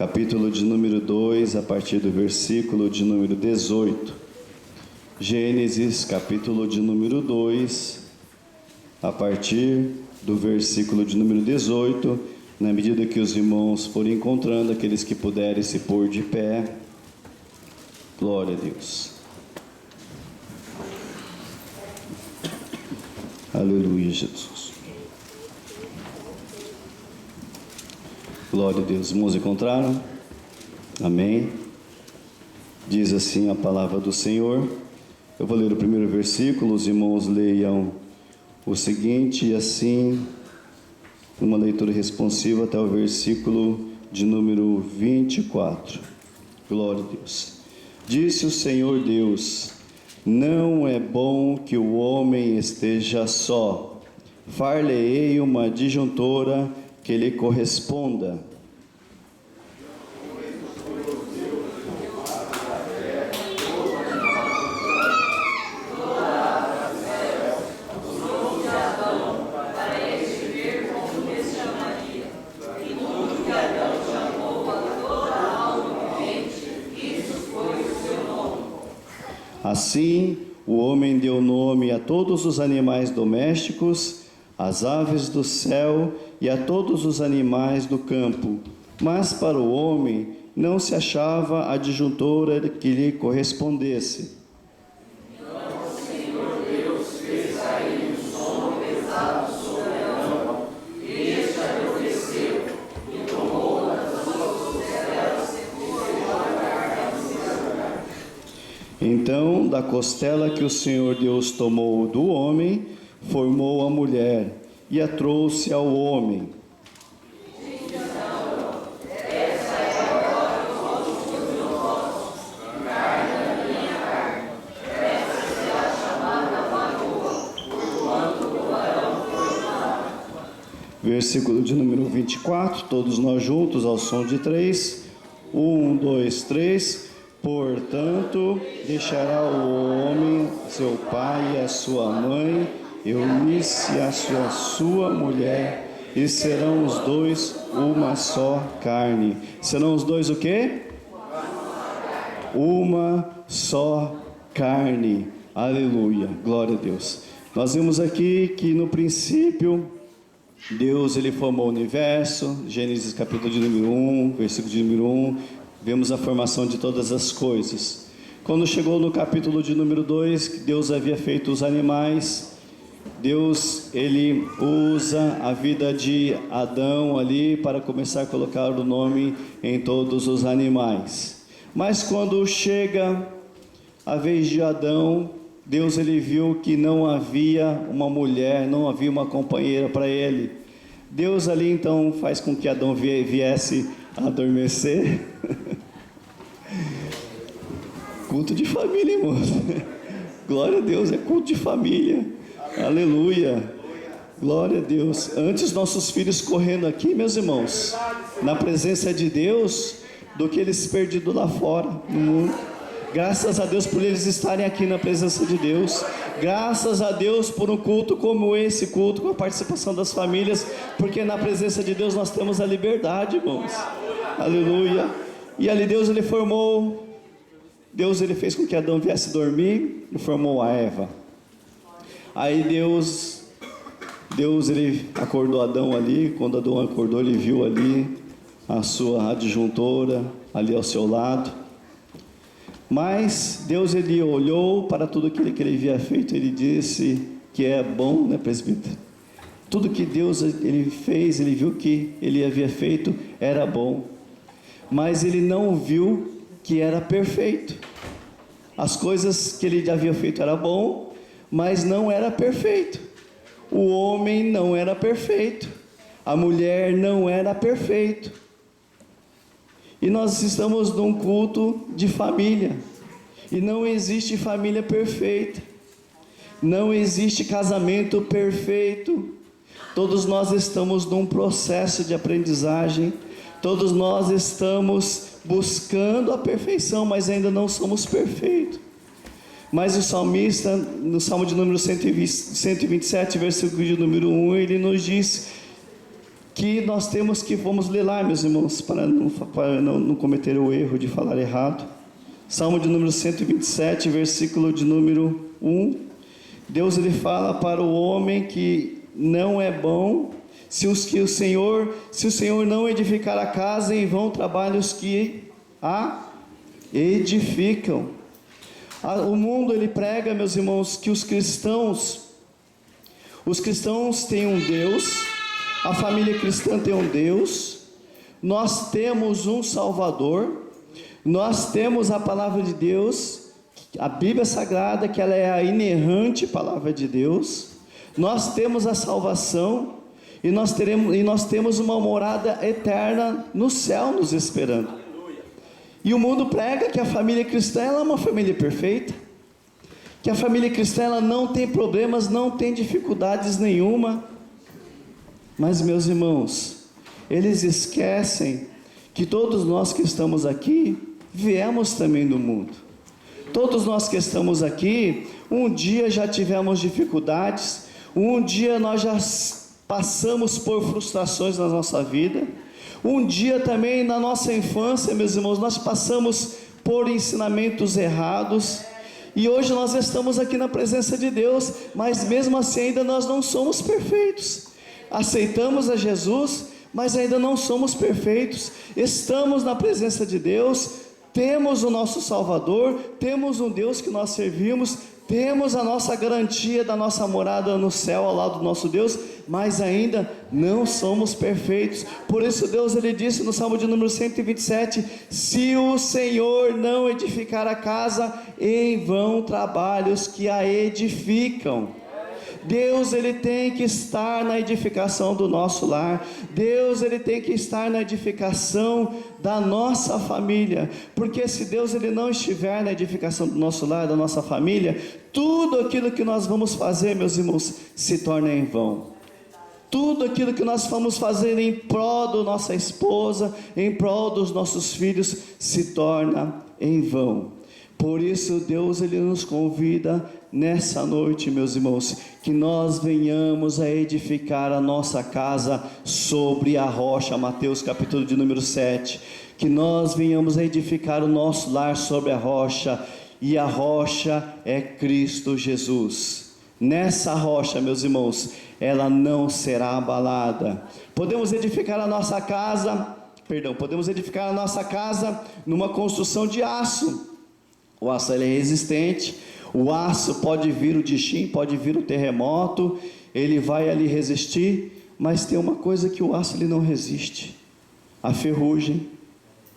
capítulo de número 2, a partir do versículo de número 18. Gênesis, capítulo de número 2, a partir do versículo de número 18, na medida que os irmãos forem encontrando, aqueles que puderem se pôr de pé. Glória a Deus. Aleluia, Jesus. Glória a Deus. Irmãos, encontraram? Amém. Diz assim a palavra do Senhor. Eu vou ler o primeiro versículo, os irmãos leiam o seguinte, e assim, uma leitura responsiva até o versículo de número 24. Glória a Deus. Disse o Senhor Deus: não é bom que o homem esteja só. Far-lhe-ei uma adjuntora que lhe corresponda. Assim, o homem deu nome a todos os animais domésticos, às aves do céu e a todos os animais do campo. Mas para o homem não se achava adjuntora que lhe correspondesse. Então o Senhor Deus fez cair um sono pesado sobre Adão, e este adormeceu, e tomou uma das suas costelas e tirou a carne do seu lugar. Então, da costela que o Senhor Deus tomou do homem, formou a mulher e a trouxe ao homem. Versículo de número 24, todos nós juntos ao som de 3. 1, 2, 3. Portanto, deixará o homem seu pai e a sua mãe, e unir-se a sua mulher, e serão os dois uma só carne. Serão os dois o quê? Uma só carne. Aleluia, glória a Deus. Nós vimos aqui que no princípio Deus ele formou o universo. Gênesis capítulo de número 1, versículo de número 1, vemos a formação de todas as coisas. Quando chegou no capítulo de número 2, que Deus havia feito os animais, Deus ele usa a vida de Adão ali para começar a colocar o nome em todos os animais. Mas quando chega a vez de Adão, Deus ele viu que não havia uma mulher, não havia uma companheira para ele. Deus ali então faz com que Adão viesse a adormecer. Culto de família, irmãos. Glória a Deus, é culto de família. Aleluia. Glória a Deus. Antes nossos filhos correndo aqui, meus irmãos, na presença de Deus, do que eles perdidos lá fora no mundo. Graças a Deus por eles estarem aqui na presença de Deus. Graças a Deus por um culto como esse culto, com a participação das famílias, porque na presença de Deus nós temos a liberdade, irmãos. Aleluia. E ali Deus ele formou, Deus ele fez com que Adão viesse dormir e formou a Eva. Aí Deus ele acordou Adão ali. Quando Adão acordou, ele viu ali a sua adjuntora ali ao seu lado. Mas Deus ele olhou para tudo aquilo que ele havia feito, ele disse que é bom, né, presbítero? Tudo que Deus ele fez, ele viu que ele havia feito era bom, mas ele não viu que era perfeito. As coisas que ele havia feito era bom, mas não era perfeito. O homem não era perfeito, a mulher não era perfeito. E nós estamos num culto de família. E não existe família perfeita. Não existe casamento perfeito. Todos nós estamos num processo de aprendizagem. Todos nós estamos buscando a perfeição, mas ainda não somos perfeitos. Mas o salmista, no Salmo de número 127, versículo de número 1, ele nos diz que nós temos que, vamos ler lá, meus irmãos, para não cometer o erro de falar errado. Salmo de número 127, versículo de número 1. Deus, ele fala para o homem que não é bom, se o Senhor não edificar a casa, em vão trabalhos que a edificam. O mundo, ele prega, meus irmãos, que os cristãos têm um Deus, a família cristã tem um Deus, nós temos um Salvador, nós temos a palavra de Deus, a Bíblia Sagrada, que ela é a inerrante palavra de Deus, nós temos a salvação, e nós temos uma morada eterna no céu nos esperando. E o mundo prega que a família cristã ela é uma família perfeita, que a família cristã ela não tem problemas, não tem dificuldades nenhuma. Mas, meus irmãos, eles esquecem que todos nós que estamos aqui viemos também do mundo. Todos nós que estamos aqui, um dia já tivemos dificuldades, um dia nós já passamos por frustrações na nossa vida. Um dia também na nossa infância, meus irmãos, nós passamos por ensinamentos errados, e hoje nós estamos aqui na presença de Deus, mas mesmo assim ainda nós não somos perfeitos. Aceitamos a Jesus, mas ainda não somos perfeitos. Estamos na presença de Deus, temos o nosso Salvador, temos um Deus que nós servimos, temos a nossa garantia da nossa morada no céu ao lado do nosso Deus, mas ainda não somos perfeitos. Por isso Deus, ele disse no Salmo de número 127, se o Senhor não edificar a casa, em vão trabalhos que a edificam. Deus, ele tem que estar na edificação do nosso lar. Deus, ele tem que estar na edificação da nossa família, porque se Deus, ele não estiver na edificação do nosso lar, da nossa família, tudo aquilo que nós vamos fazer, meus irmãos, se torna em vão. Tudo aquilo que nós vamos fazer em prol da nossa esposa, em prol dos nossos filhos, se torna em vão. Por isso Deus, ele nos convida nessa noite, meus irmãos, que nós venhamos a edificar a nossa casa sobre a rocha, Mateus capítulo de número 7, que nós venhamos a edificar o nosso lar sobre a rocha, e a rocha é Cristo Jesus. Nessa rocha, meus irmãos, ela não será abalada. Podemos edificar a nossa casa numa construção de aço. O aço, ele é resistente, o aço pode vir o dixim, pode vir o terremoto, ele vai ali resistir, mas tem uma coisa que o aço ele não resiste: a ferrugem.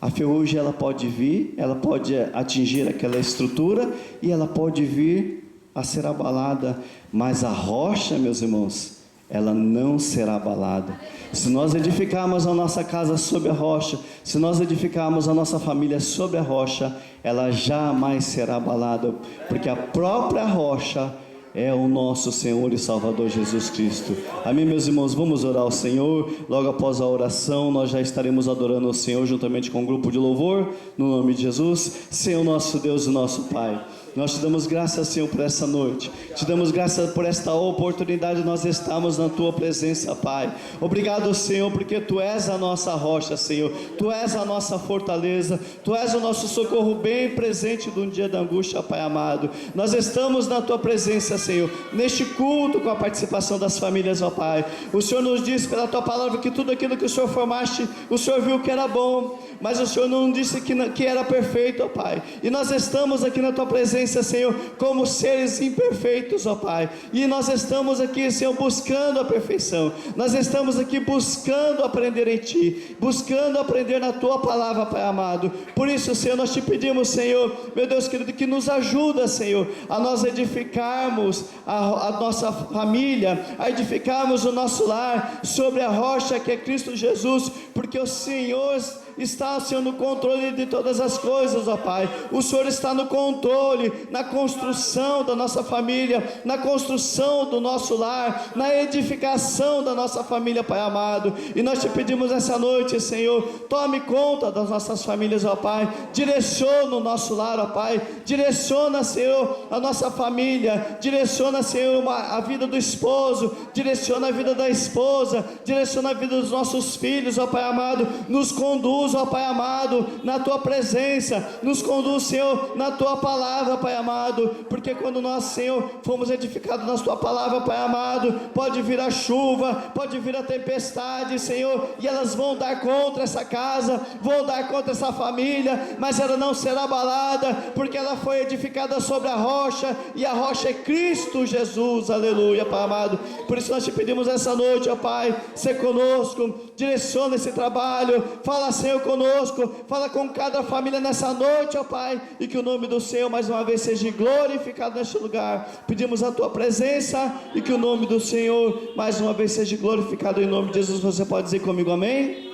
A ferrugem, ela pode vir, ela pode atingir aquela estrutura e ela pode vir a ser abalada, mas a rocha, meus irmãos, ela não será abalada. Se nós edificarmos a nossa casa sobre a rocha, se nós edificarmos a nossa família sobre a rocha, ela jamais será abalada, porque a própria rocha é o nosso Senhor e Salvador Jesus Cristo. Amém, meus irmãos? Vamos orar ao Senhor. Logo após a oração, nós já estaremos adorando ao Senhor juntamente com o grupo de louvor, no nome de Jesus. Senhor nosso Deus e nosso Pai, nós te damos graças, Senhor, por essa noite. Te damos graças por esta oportunidade de nós estarmos na Tua presença, Pai. Obrigado, Senhor, porque Tu és a nossa rocha, Senhor. Tu és a nossa fortaleza. Tu és o nosso socorro bem presente no dia da angústia, Pai amado. Nós estamos na Tua presença, Senhor, neste culto com a participação das famílias, ó Pai. O Senhor nos disse pela Tua palavra que tudo aquilo que o Senhor formaste, o Senhor viu que era bom, mas o Senhor não disse que era perfeito, ó Pai. E nós estamos aqui na Tua presença, Senhor, como seres imperfeitos, ó Pai, e nós estamos aqui, Senhor, buscando a perfeição. Nós estamos aqui buscando aprender em Ti, buscando aprender na Tua palavra, Pai amado. Por isso, Senhor, nós te pedimos, Senhor, meu Deus querido, que nos ajuda, Senhor, a nós edificarmos a nossa família, a edificarmos o nosso lar sobre a rocha que é Cristo Jesus, porque o Senhor está, Senhor, no controle de todas as coisas, ó Pai. O Senhor está no controle, na construção da nossa família, na construção do nosso lar, na edificação da nossa família, Pai amado. E nós te pedimos essa noite, Senhor, tome conta das nossas famílias, ó Pai. Direciona o nosso lar, ó Pai. Direciona, Senhor, a nossa família. Direciona, Senhor, a vida do esposo. Direciona a vida da esposa. Direciona a vida dos nossos filhos, ó Pai amado. Nos conduz, ó Pai amado, na tua presença. Nos conduz, Senhor, na tua palavra, Pai amado. Porque quando nós, Senhor, fomos edificados na tua palavra, Pai amado, pode vir a chuva, pode vir a tempestade, Senhor, e elas vão dar contra essa casa, vão dar contra essa família, mas ela não será abalada, porque ela foi edificada sobre a rocha, e a rocha é Cristo Jesus, aleluia, Pai amado. Por isso nós te pedimos essa noite, ó Pai, ser conosco, direciona esse trabalho, fala, Senhor, conosco, fala com cada família nessa noite, ó Pai, e que o nome do Senhor mais uma vez seja glorificado neste lugar. Pedimos a tua presença e que o nome do Senhor mais uma vez seja glorificado em nome de Jesus. Você pode dizer comigo amém?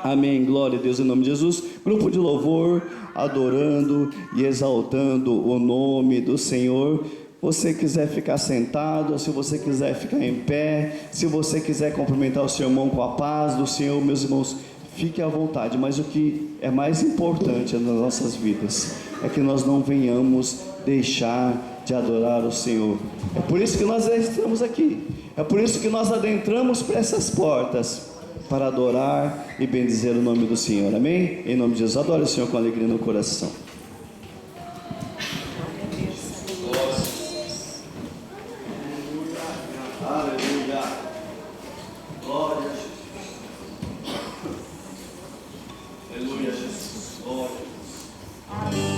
Amém, glória a Deus em nome de Jesus. Grupo de louvor, adorando e exaltando o nome do Senhor. Você quiser ficar sentado, se você quiser ficar em pé, se você quiser cumprimentar o seu irmão com a paz do Senhor, meus irmãos, fique à vontade. Mas o que é mais importante nas nossas vidas é que nós não venhamos deixar de adorar o Senhor. É por isso que nós estamos aqui, é por isso que nós adentramos para essas portas, para adorar e bendizer o nome do Senhor, amém? Em nome de Jesus, adore o Senhor com alegria no coração. Aleluia, glória a Jesus, aleluia, Jesus, glória a Jesus.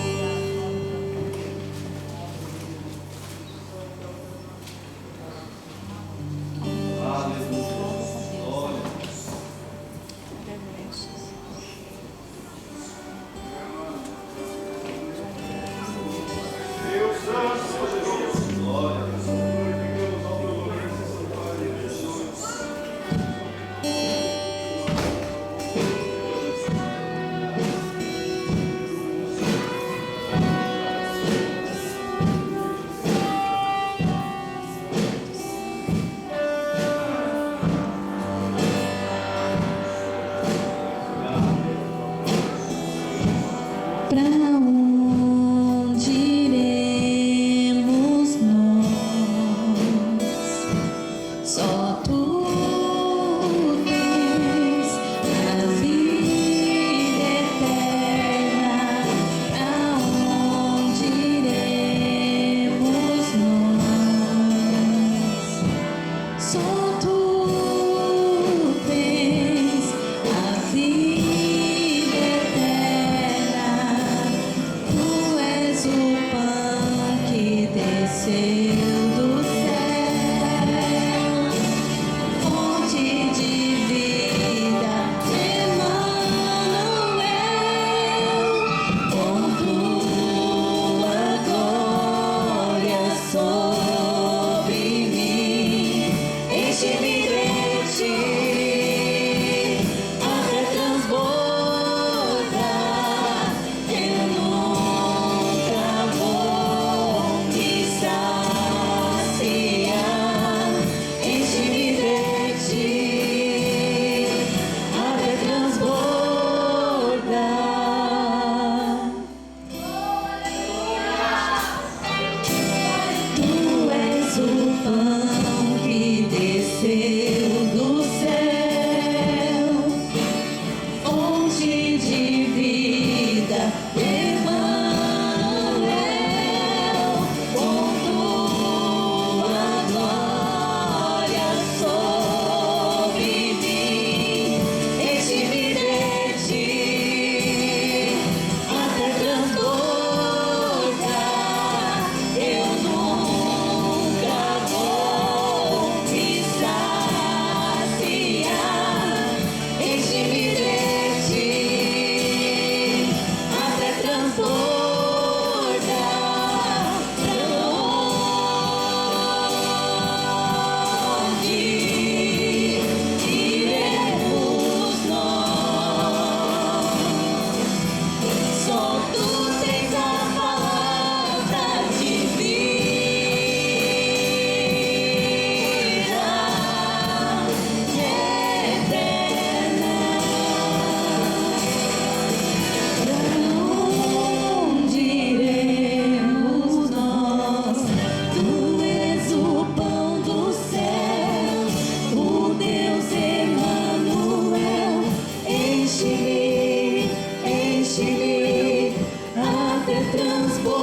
enche-me até transbordar.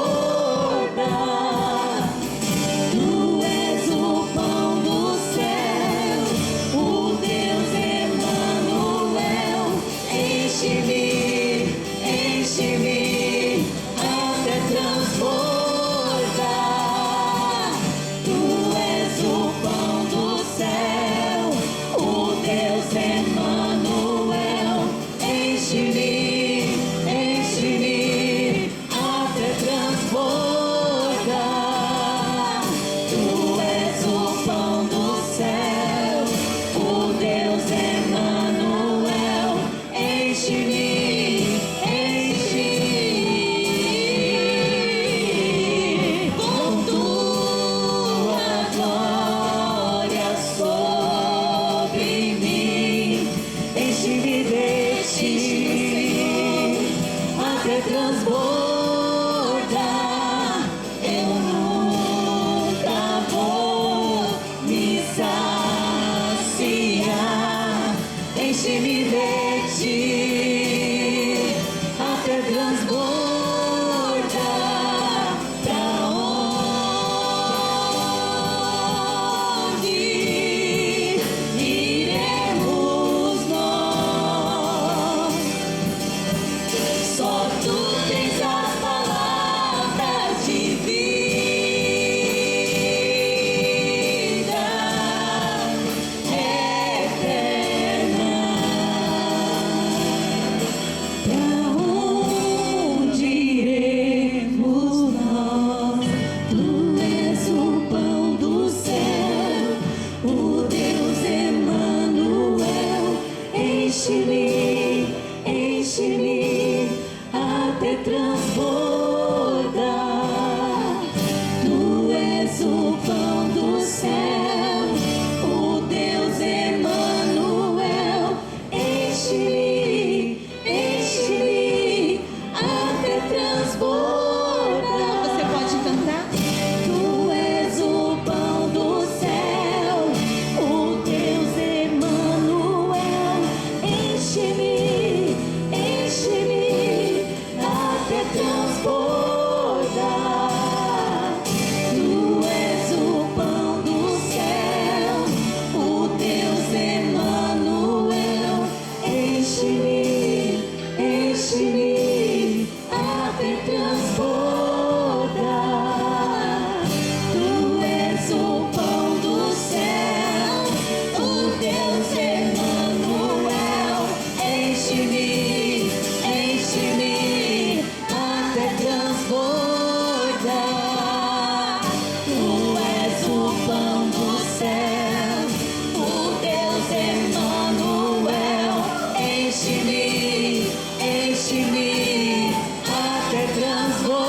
Tu és o pão do céu, o Deus Emanuel. Enche-me, enche-me até transbordar. Tu és o pão do céu, o Deus Emanuel. Enche-me, enche-me até transbordar. Tu és o pão do céu, o Deus Emanuel. Enche-me, enche-me com tua glória sobre mim. Enche-me de ti até transbordar. Eu nunca vou me saciar. Enche-me de ti até transbordar. Pra onde iremos nós? Só tu tens as palavras de vida eterna. Pra onde iremos nós? Tu és o pão do céu, o Deus Emanuel. Enche-me, enche-me até transbordar. Tu és o pão do céu, o Deus Emanuel. Enche-me, enche-me até transbordar. Você pode cantar? Tu és o pão do céu, o Deus Emanuel. Enche-me, enche-me até transbordar. Tu és o pão do céu, o Deus Emanuel. Enche-me, enche-me até transbordar. Tu és o pão do céu, o Deus Emanuel. Enche-me, enche-me até transbordar. Tu és o pão do céu, o Deus Emanuel. Enche-me, enche-me até transbordar.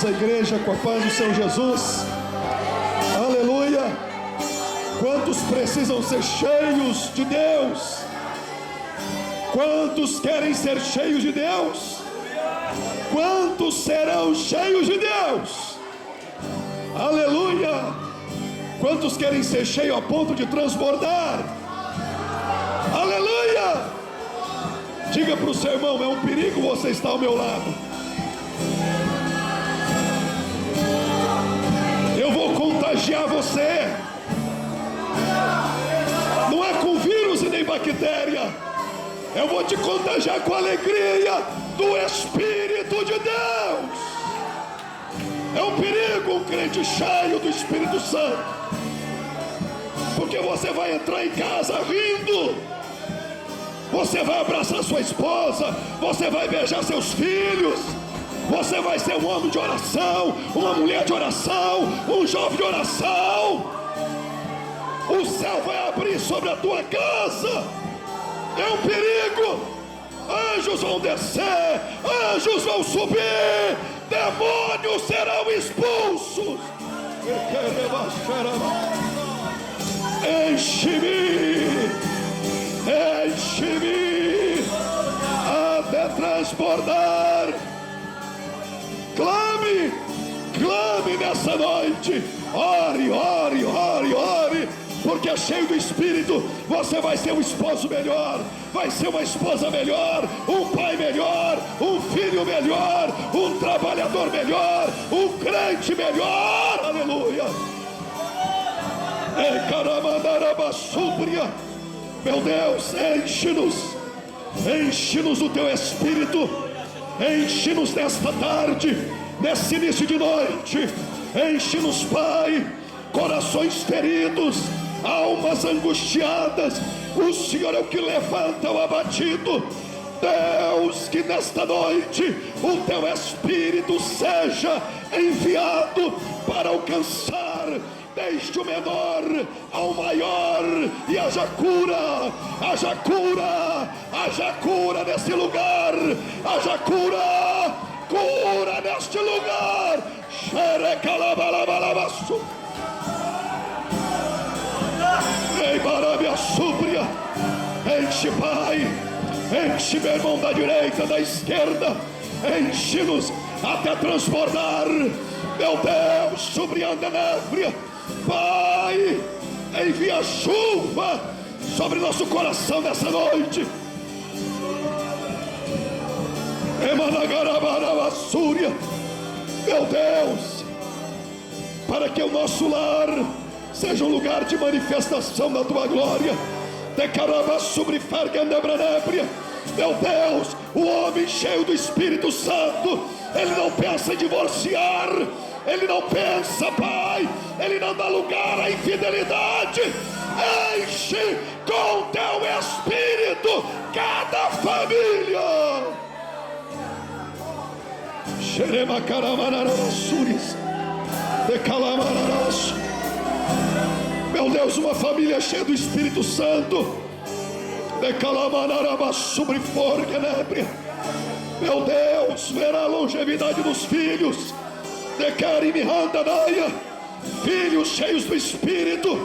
a igreja com a paz do Senhor Jesus. Aleluia. Quantos precisam ser cheios de Deus? Quantos querem ser cheios de Deus? Quantos serão cheios de Deus? Aleluia. Quantos querem ser cheios a ponto de transbordar? Aleluia. Diga para o seu irmão: é um perigo você estar ao meu lado. Eu vou contagiar você. Não é com vírus e nem bactéria. Eu vou te contagiar com a alegria do Espírito de Deus. É um perigo um crente cheio do Espírito Santo, porque você vai entrar em casa rindo, você vai abraçar sua esposa, você vai beijar seus filhos, você vai ser um homem de oração, uma mulher de oração, um jovem de oração. O céu vai abrir sobre a tua casa. É um perigo. Anjos vão descer, anjos vão subir, demônios serão expulsos. Enche-me, enche-me até transbordar. Clame, clame nessa noite. Ore, ore, ore, ore. Porque cheio do Espírito, você vai ser um esposo melhor, vai ser uma esposa melhor, um pai melhor, um filho melhor, um trabalhador melhor, um crente melhor. Aleluia. Meu Deus, enche-nos, enche-nos do teu Espírito, enche-nos nesta tarde, nesse início de noite. Enche-nos, Pai, corações feridos, almas angustiadas. O Senhor é o que levanta o abatido. Deus, que nesta noite o teu Espírito seja enviado para alcançar desde o menor ao maior, e haja cura, haja cura, haja cura nesse lugar, haja cura, cura neste lugar. Xerecalabalabalabaçu. Ei, Barabia Súbria, enche, Pai, enche meu irmão da direita, da esquerda, enche-nos até transbordar. Meu Deus, sobre a nébria, Pai, envia chuva sobre nosso coração nessa noite. Emanagarabarabasúria, meu Deus, para que o nosso lar seja um lugar de manifestação da tua glória. Meu Deus, o homem cheio do Espírito Santo, ele não pensa em divorciar, ele não pensa, Pai, ele não dá lugar à infidelidade. Enche com teu Espírito cada família. Meu Deus, uma família cheia do Espírito Santo. Meu Deus, verá a longevidade dos filhos. Filhos cheios do Espírito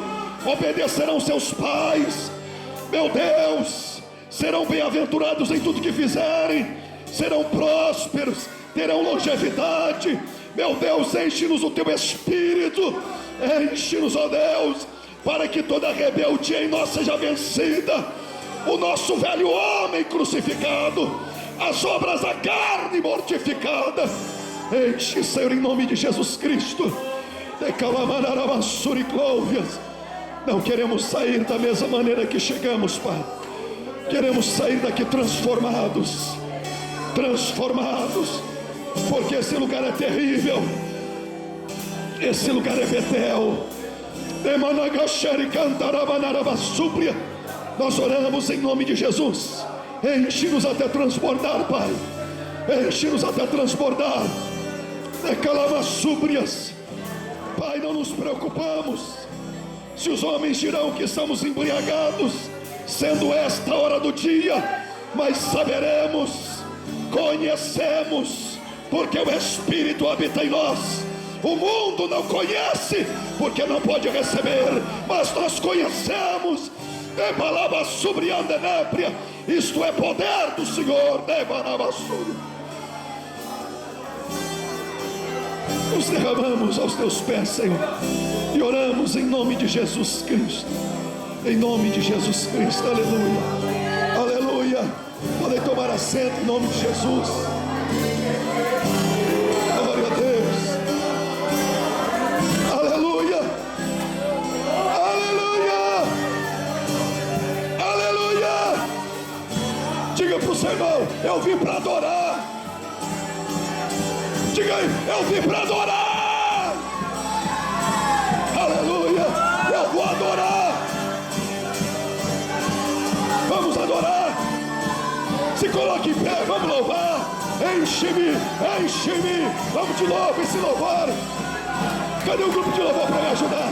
obedecerão seus pais. Meu Deus, serão bem-aventurados em tudo que fizerem, serão prósperos, terão longevidade. Meu Deus, enche-nos o teu Espírito, enche-nos, ó Deus, para que toda rebeldia em nós seja vencida, o nosso velho homem crucificado, as obras da carne mortificada. Enche, Senhor, em nome de Jesus Cristo. Não queremos sair da mesma maneira que chegamos, Pai. Queremos sair daqui transformados, porque esse lugar é terrível, esse lugar é Betel. Nós oramos em nome de Jesus. Enche-nos até transbordar, Pai. Enche-nos até transbordar. Pai, não nos preocupamos se os homens dirão que estamos embriagados, sendo esta hora do dia, mas saberemos, conhecemos porque o Espírito habita em nós. O mundo não conhece, porque não pode receber, mas nós conhecemos. Isto é poder do Senhor. Nos derramamos aos teus pés, Senhor, e oramos em nome de Jesus Cristo. Em nome de Jesus Cristo, aleluia, aleluia. Podem tomar assento em nome de Jesus. Glória a Deus, aleluia, aleluia, aleluia. Diga para o seu irmão: eu vim para adorar. Diga aí: eu vim para adorar. Aleluia, eu vou adorar. Vamos adorar. Se coloque em pé, vamos louvar. Enche-me, enche-me. Vamos de novo esse louvor. Cadê o grupo de louvor para me ajudar?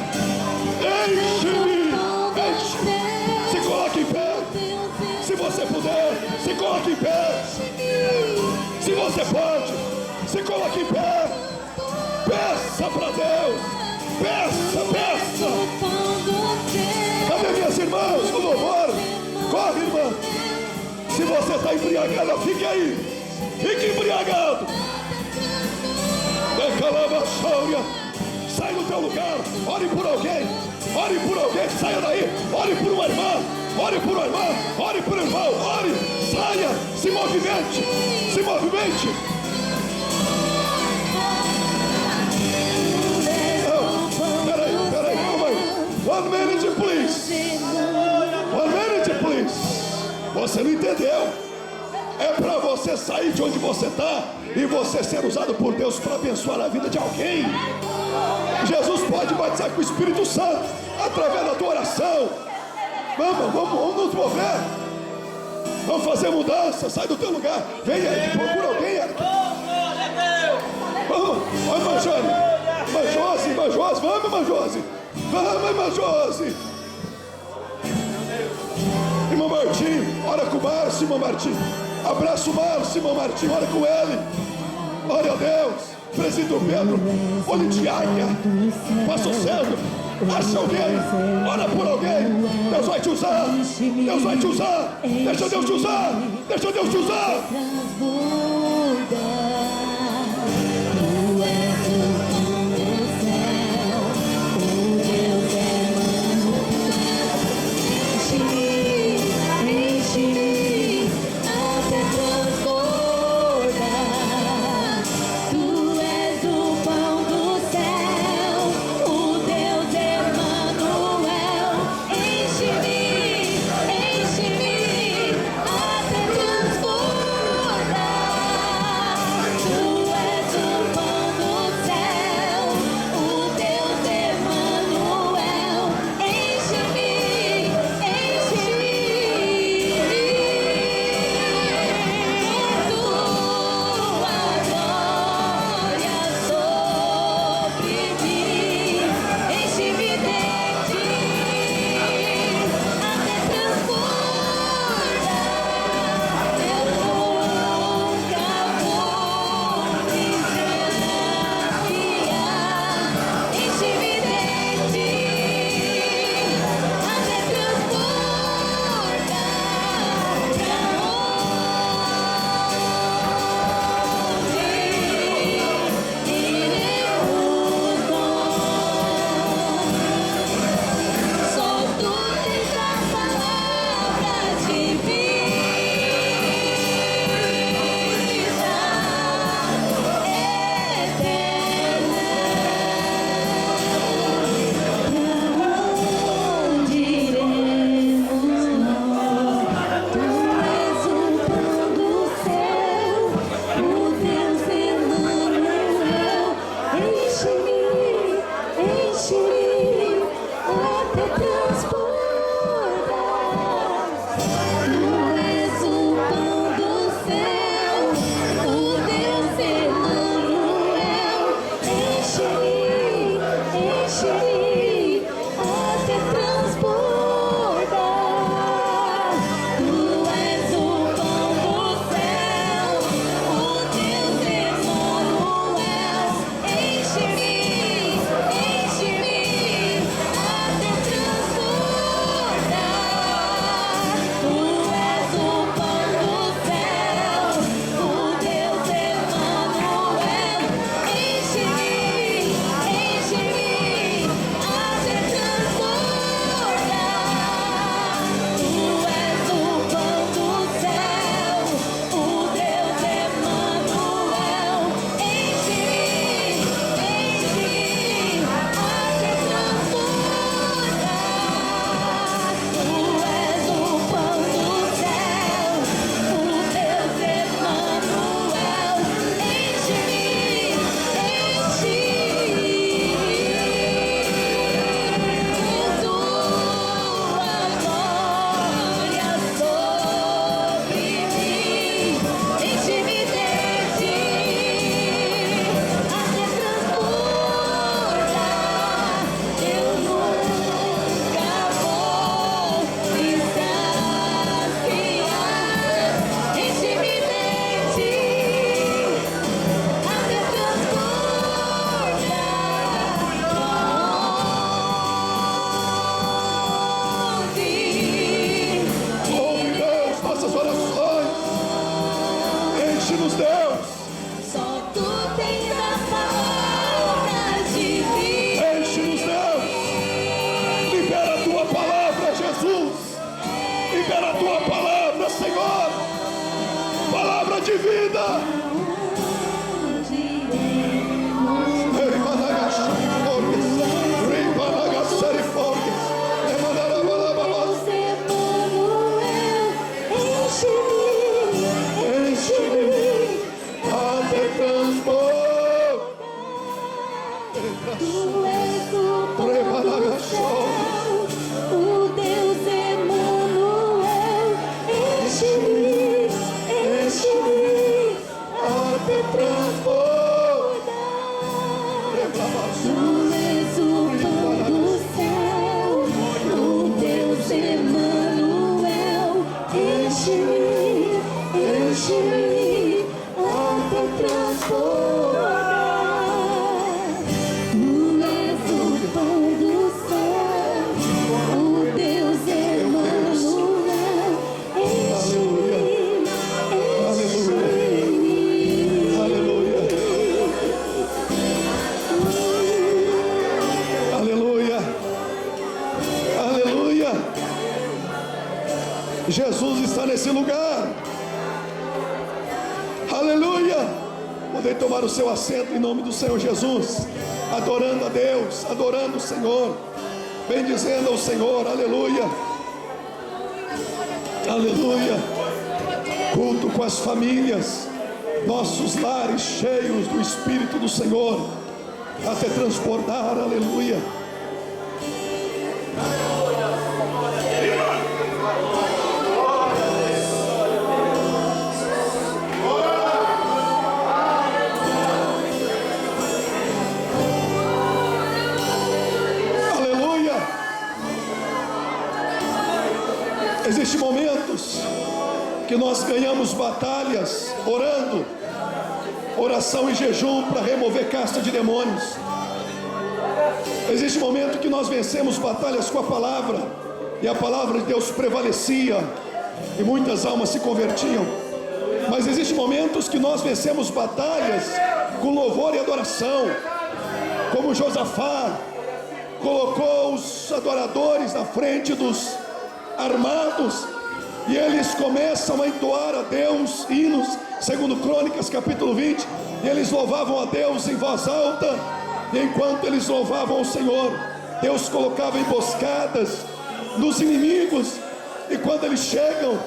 Enche-me, enche-me. Se coloque em pé. Se você puder, se coloque em pé. Se você pode, se coloque em pé. Peça para Deus. Peça, peça. Cadê minhas irmãs no louvor? Corre, irmã. Se você está embriagada, fique aí. Fique embriagado. Sai do teu lugar. Ore por alguém. Ore por alguém. Saia daí. Ore por uma irmã. Ore por uma irmã. Ore por um irmão. Ore. Saia. Se movimente. Se movimente. Peraí. Calma aí. 1 minute, please. 1 minute, please. Você não entendeu? É para você sair de onde você está e você ser usado por Deus para abençoar a vida de alguém. Jesus pode batizar com o Espírito Santo através da tua oração. Vamos nos mover. Vamos fazer mudança. Sai do teu lugar. Vem aí, procura alguém. Vamos, irmã Jane. Irmã Josi, vamos, irmã Josi. Vamos, irmã Josi. Irmão Martim, ora com o Márcio, irmão Martim. Abraça o Márcio, irmão Martim, ora com ele. Glória a Deus. Presídio Pedro, olho de águia. Pastor Sérgio, acha alguém, ora por alguém. Deus vai te usar. Deus vai te usar. Deixa Deus te usar. Deixa Deus te usar. libera a tua palavra, Senhor, palavra de vida. O Deus Emanuel, enche-me até transbordar. Tu és o pão do céu, o Deus Emanuel, enche-me até transbordar. Tu és o pão do céu, o Deus Emanuel, enche-me. Aleluia. Aleluia. Aleluia. Jesus está nesse lugar. Aleluia. Podem tomar o seu assento em nome do Senhor Jesus, adorando a Deus, adorando o Senhor, bendizendo ao Senhor. Aleluia. Aleluia. Culto com as famílias, nossos lares cheios do Espírito do Senhor, até transbordar. Aleluia. Aleluia. Existem momentos que nós ganhamos batalhas orando, oração e jejum para remover casta de demônios. Existe momento que nós vencemos batalhas com a palavra, e a palavra de Deus prevalecia, e muitas almas se convertiam. Mas existem momentos que nós vencemos batalhas com louvor e adoração, como Josafá colocou os adoradores na frente dos armados, e eles começam a entoar a Deus hinos, segundo Crônicas capítulo 20, e eles louvavam a Deus em voz alta. E enquanto eles louvavam o Senhor, Deus colocava emboscadas nos inimigos, e quando eles chegam,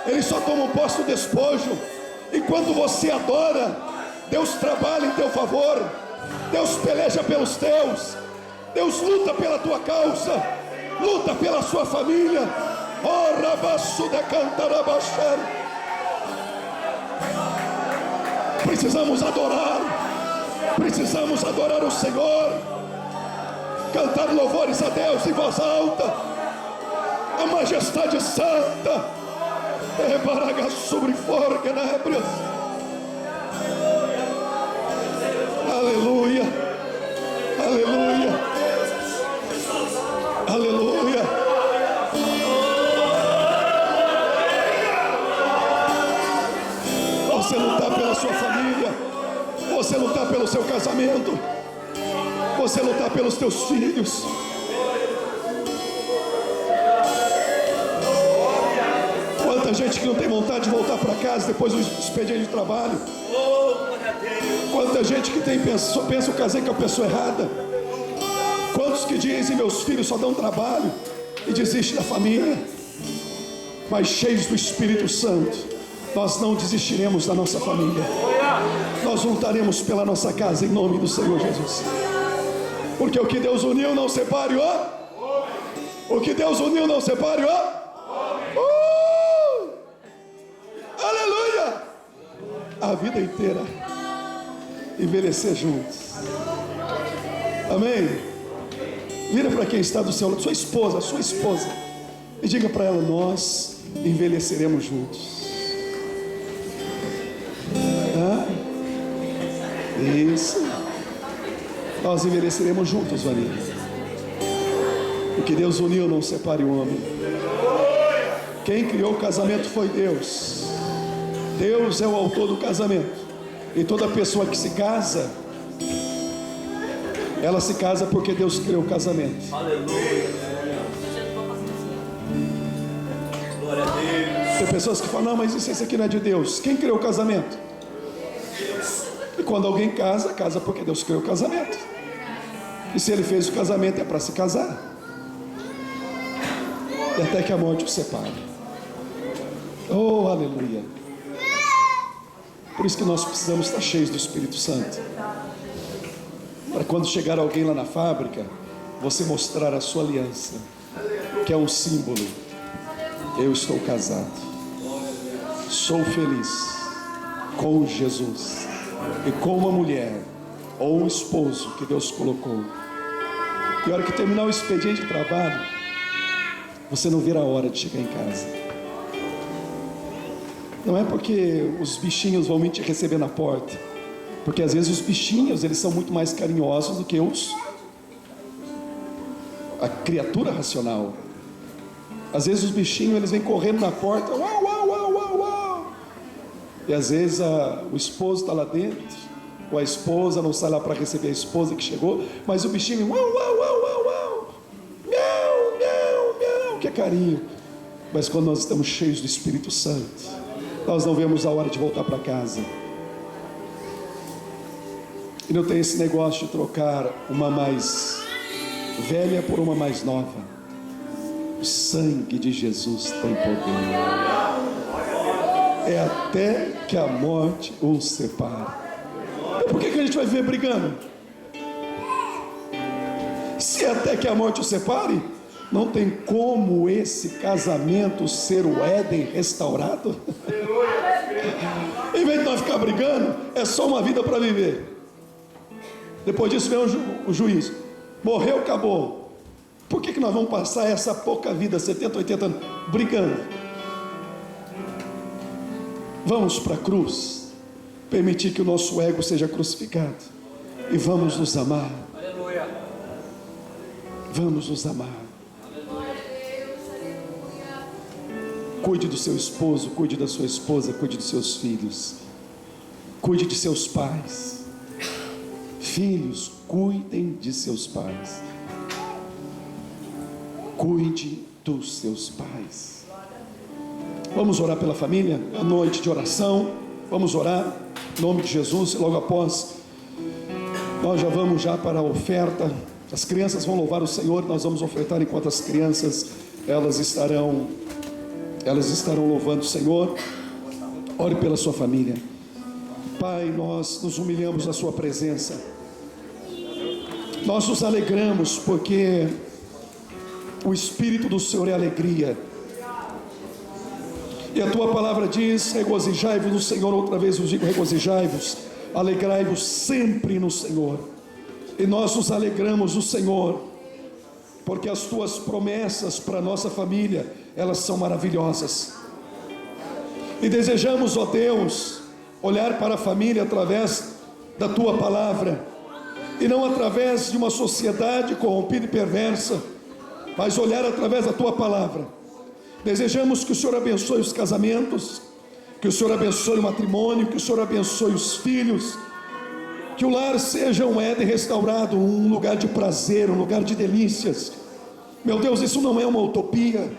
eles só tomam posse do despojo. Enquanto você adora, Deus trabalha em teu favor, Deus peleja pelos teus, Deus luta pela tua causa, luta pela sua família. Oh, rabaço de cantarabaxer. Precisamos adorar o Senhor, cantar louvores a Deus em voz alta, a majestade santa. Aleluia, aleluia, aleluia. Você lutar pela sua família, você lutar pelo seu casamento, você lutar pelos teus filhos. Quanta gente que não tem vontade de voltar para casa depois do expediente de trabalho. Quanta gente que pensa eu casei com a pessoa errada. Quantos que dizem meus filhos só dão trabalho e desistem da família. Mas cheios do Espírito Santo, nós não desistiremos da nossa família. Nós lutaremos pela nossa casa em nome do Senhor Jesus. Porque o que Deus uniu não separe o que Deus uniu não separe aleluia. A vida inteira envelhecer juntos. Amém. Vira para quem está do seu lado, sua esposa, e diga para ela: nós envelheceremos juntos. Isso. Nós envelheceremos juntos, Maria. O que Deus uniu não separe o homem. Quem criou o casamento foi Deus. Deus é o autor do casamento. E toda pessoa que se casa, ela se casa porque Deus criou o casamento. Aleluia. Tem pessoas que falam, não, mas isso aqui não é de Deus. Quem criou o casamento? E quando alguém casa, casa porque Deus criou o casamento. E se Ele fez o casamento é para se casar. E até que a morte o separe. Oh, aleluia. Por isso que nós precisamos estar cheios do Espírito Santo. Para quando chegar alguém lá na fábrica, você mostrar a sua aliança, que é um símbolo. Eu estou casado, sou feliz com Jesus e com uma mulher ou um esposo que Deus colocou. E a hora que terminar o expediente de trabalho, você não vira a hora de chegar em casa. Não é porque os bichinhos vão vir te receber na porta, porque às vezes os bichinhos, eles são muito mais carinhosos do que a criatura racional. Às vezes os bichinhos, eles vêm correndo na porta, uau, uau, uau, uau, uau. E às vezes o esposo está lá dentro, ou a esposa não sai lá para receber a esposa que chegou, mas o bichinho, uau, uau, uau, uau, uau, miau, miau, miau, que é carinho. Mas quando nós estamos cheios do Espírito Santo, nós não vemos a hora de voltar para casa. E não tem esse negócio de trocar uma mais velha por uma mais nova. O sangue de Jesus tem poder. É até que a morte os separe. E por que a gente vai viver brigando? Se até que a morte os separe, não tem como esse casamento ser o Éden restaurado? Em vez de nós ficar brigando, é só uma vida para viver. Depois disso vem o juízo. Morreu, acabou. Por que nós vamos passar essa pouca vida, 70, 80 anos, brigando? Vamos para a cruz, permitir que o nosso ego seja crucificado, e vamos nos amar. Vamos nos amar. Cuide do seu esposo, cuide da sua esposa, cuide dos seus filhos, cuide de seus pais. Filhos, cuidem de seus pais. Cuide dos seus pais. Vamos orar pela família, a noite de oração. Vamos orar em nome de Jesus. Logo após, nós já vamos para a oferta. As crianças vão louvar o Senhor. Nós vamos ofertar enquanto as crianças elas estarão louvando o Senhor. Ore pela sua família. Pai, nós nos humilhamos na sua presença. Nós nos alegramos porque o Espírito do Senhor é alegria. E a tua palavra diz: regozijai-vos no Senhor. Outra vez vos digo, regozijai-vos, alegrai-vos sempre no Senhor. E nós nos alegramos no Senhor, porque as tuas promessas para a nossa família, elas são maravilhosas. E desejamos, ó Deus, olhar para a família através da tua palavra, e não através de uma sociedade corrompida e perversa, mas olhar através da tua palavra. Desejamos que o Senhor abençoe os casamentos, que o Senhor abençoe o matrimônio, que o Senhor abençoe os filhos, que o lar seja um Éden restaurado, um lugar de prazer, um lugar de delícias. Meu Deus, isso não é uma utopia.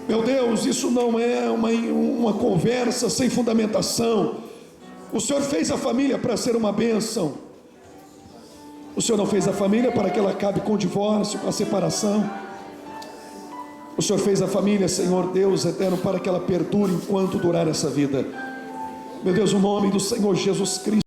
Meu Deus, isso não é uma conversa sem fundamentação. O Senhor fez a família para ser uma bênção. O Senhor não fez a família para que ela acabe com o divórcio, com a separação. O Senhor fez a família, Senhor Deus eterno, para que ela perdure enquanto durar essa vida. Meu Deus, o nome do Senhor Jesus Cristo